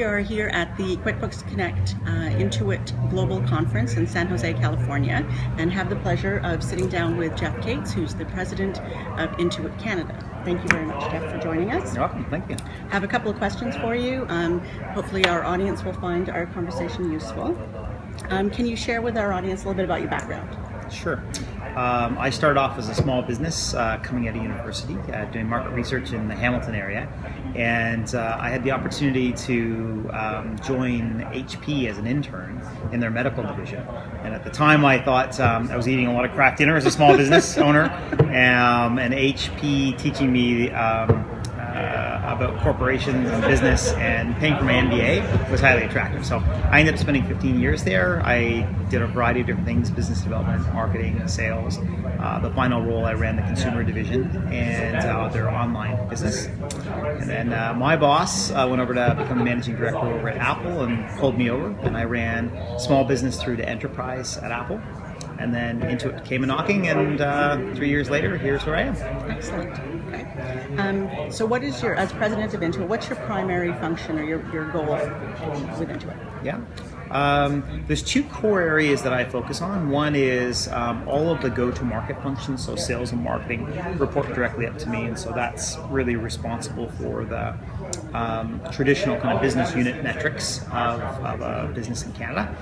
We are here at the QuickBooks Connect Intuit Global Conference in San Jose, California, and have the pleasure of sitting down with Jeff Cates, who's the President of Intuit Canada. Thank you very much, Jeff, for joining us. You're welcome. Thank you. Have a couple of questions for you. Hopefully our audience will find our conversation useful. Can you share with our audience a little bit about your background? Sure. I started off as a small business coming out of university, doing market research in the Hamilton area, and I had the opportunity to join HP as an intern in their medical division. And at the time I thought I was eating a lot of craft dinner as a small business owner, and HP teaching me about corporations and business and paying for my MBA was highly attractive. So I ended up spending 15 years there. I did a variety of different things: business development, marketing, sales. The final role, I ran the consumer division and their online business. And then my boss went over to become the managing director over at Apple and pulled me over, and I ran small business through to enterprise at Apple. And then Intuit came a-knocking, and 3 years later, here's where I am. Excellent. Okay. So what is as President of Intuit, what's your primary function or your goal with Intuit? Yeah. There's two core areas that I focus on. One is all of the go-to-market functions, so sales and marketing report directly up to me, and so that's really responsible for the traditional kind of business unit metrics of a business in Canada.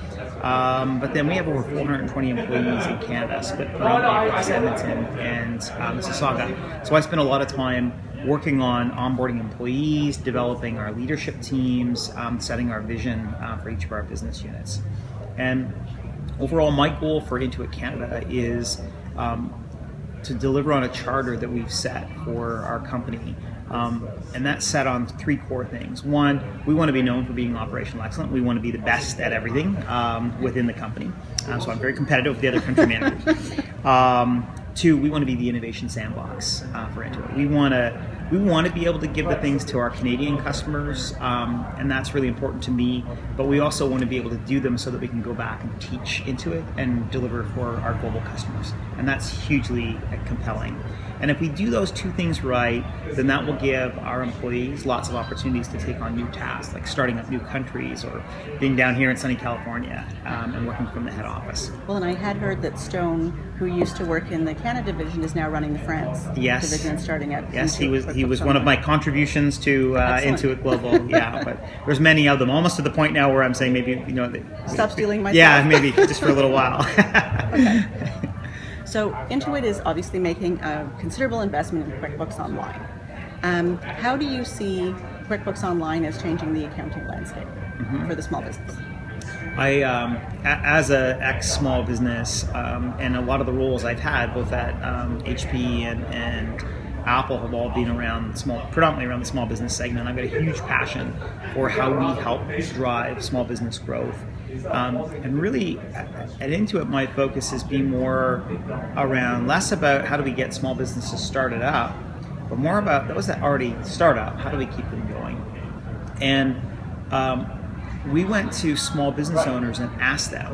But then we have over 420 employees in Canada, split predominantly across Edmonton and Mississauga. So I spend a lot of time working on onboarding employees, developing our leadership teams, setting our vision for each of our business units. And overall, my goal for Intuit Canada is to deliver on a charter that we've set for our company. And that's set on three core things. One, we want to be known for being operational excellent. We want to be the best at everything within the company. So I'm very competitive with the other country managers. Two, we want to be the innovation sandbox for Intuit. We want to be able to give the things to our Canadian customers, and that's really important to me. But we also want to be able to do them so that we can go back and teach Intuit and deliver for our global customers, and that's hugely compelling. And if we do those two things right, then that will give our employees lots of opportunities to take on new tasks, like starting up new countries or being down here in sunny California and working from the head office. Well, and I had heard that Stone, who used to work in the Canada division, is now running the France division and starting at Yes, Intuit. he was one of my contributions to Intuit Global. Yeah, but there's many of them, almost to the point now where I'm saying maybe stop stealing my yeah, stuff. maybe just for a little while. Okay. So Intuit is obviously making a considerable investment in QuickBooks Online. How do you see QuickBooks Online as changing the accounting landscape for the small business? I, as an ex-small business, and a lot of the roles I've had, both at HP and Apple, have all been predominantly around the small business segment. I've got a huge passion for how we help drive small business growth. And really, at Intuit, my focus has been more around less about how do we get small businesses started up, but more about those that already start up, how do we keep them going? And we went to small business owners and asked them,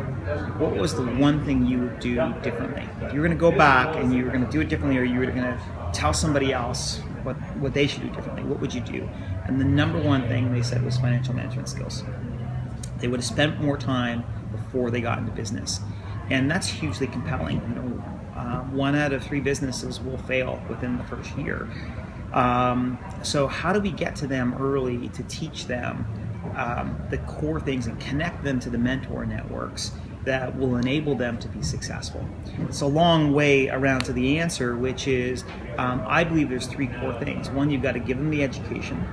what was the one thing you would do differently? If you were going to go back and you were going to do it differently, or you were going to tell somebody else what they should do differently, what would you do? And the number one thing they said was financial management skills. They would have spent more time before they got into business. And that's hugely compelling. 1 out of 3 businesses will fail within the first year. So how do we get to them early to teach them the core things and connect them to the mentor networks that will enable them to be successful? It's a long way around to the answer, which is I believe there's 3 core things. 1, you've got to give them the education.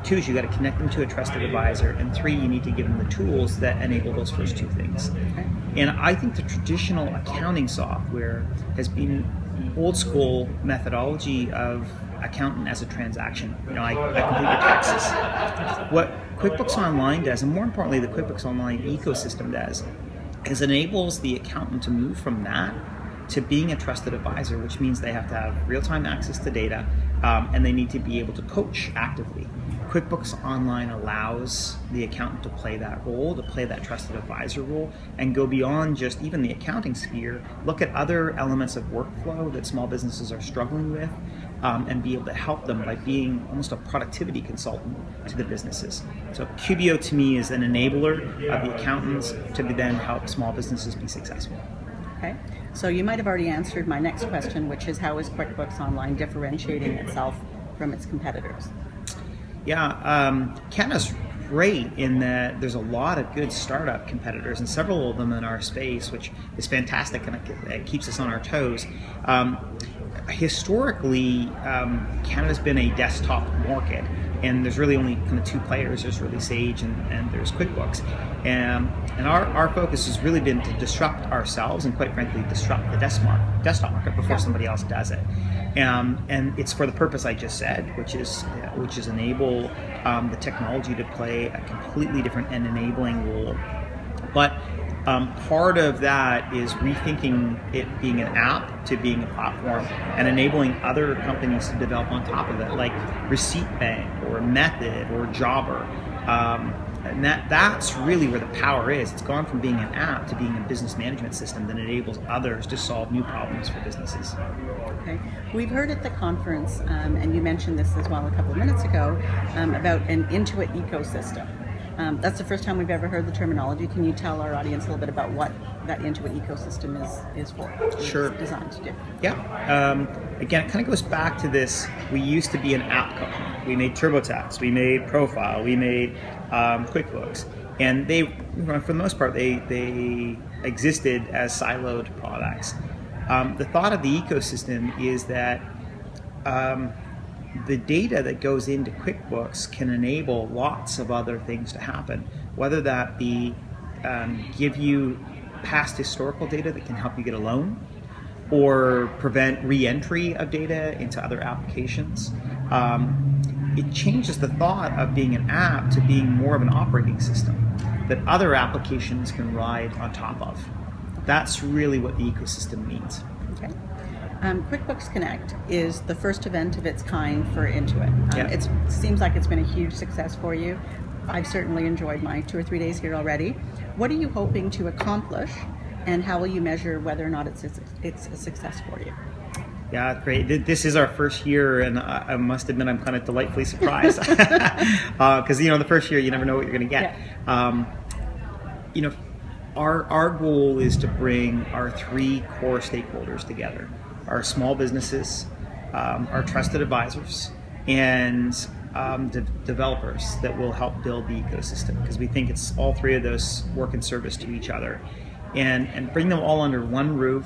2 is you've got to connect them to a trusted advisor. And 3, you need to give them the tools that enable those first 2 things. And I think the traditional accounting software has been old school methodology of accountant as a transaction. I complete your taxes. What QuickBooks Online does, and more importantly the QuickBooks Online ecosystem does, is enables the accountant to move from that to being a trusted advisor, which means they have to have real-time access to data, and they need to be able to coach actively. QuickBooks Online allows the accountant to play that role, to play that trusted advisor role, and go beyond just even the accounting sphere, look at other elements of workflow that small businesses are struggling with, and be able to help them by being almost a productivity consultant to the businesses. So QBO to me is an enabler of the accountants to then help small businesses be successful. Okay, so you might have already answered my next question, which is how is QuickBooks Online differentiating itself from its competitors? Yeah, Canada's great in that there's a lot of good startup competitors and several of them in our space, which is fantastic and it keeps us on our toes. Historically, Canada's been a desktop market, and there's really only kind of two players. There's really Sage and there's QuickBooks. And our focus has really been to disrupt ourselves and, quite frankly, disrupt the desktop market before somebody else does it. And it's for the purpose I just said, which is enable the technology to play a completely different and enabling role. But part of that is rethinking it being an app to being a platform and enabling other companies to develop on top of it, like Receipt Bank or Method or Jobber. And that's really where the power is. It's gone from being an app to being a business management system that enables others to solve new problems for businesses. Okay. We've heard at the conference, and you mentioned this as well a couple of minutes ago, about an Intuit ecosystem. That's the first time we've ever heard the terminology. Can you tell our audience a little bit about what that Intuit ecosystem is for? Sure. It's designed to do. Yeah. Again, it kind of goes back to this. We used to be an app company. We made TurboTax. We made Profile. We made QuickBooks. And they, for the most part, they existed as siloed products. The thought of the ecosystem is that the data that goes into QuickBooks can enable lots of other things to happen, whether that be give you past historical data that can help you get a loan, or prevent re-entry of data into other applications. It changes the thought of being an app to being more of an operating system that other applications can ride on top of. That's really what the ecosystem means. Okay. QuickBooks Connect is the first event of its kind for Intuit. It seems like it's been a huge success for you. I've certainly enjoyed my 2 or 3 days here already. What are you hoping to accomplish, and how will you measure whether or not it's a success for you? Yeah, great. This is our first year, and I must admit I'm kind of delightfully surprised because the first year you never know what you're going to get. Yeah. Our goal is to bring our 3 core stakeholders together: our small businesses, our trusted advisors, and developers that will help build the ecosystem, because we think it's all 3 of those work in service to each other, and bring them all under one roof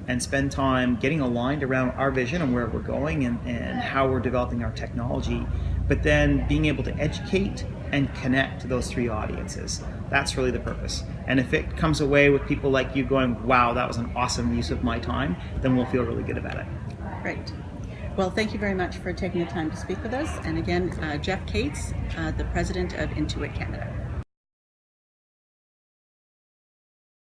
and spend time getting aligned around our vision and where we're going and how we're developing our technology, but then being able to educate and connect to those 3 audiences. That's really the purpose. And if it comes away with people like you going, wow, that was an awesome use of my time, then we'll feel really good about it. Great. Well, thank you very much for taking the time to speak with us. And again, Jeff Cates, the President of Intuit Canada.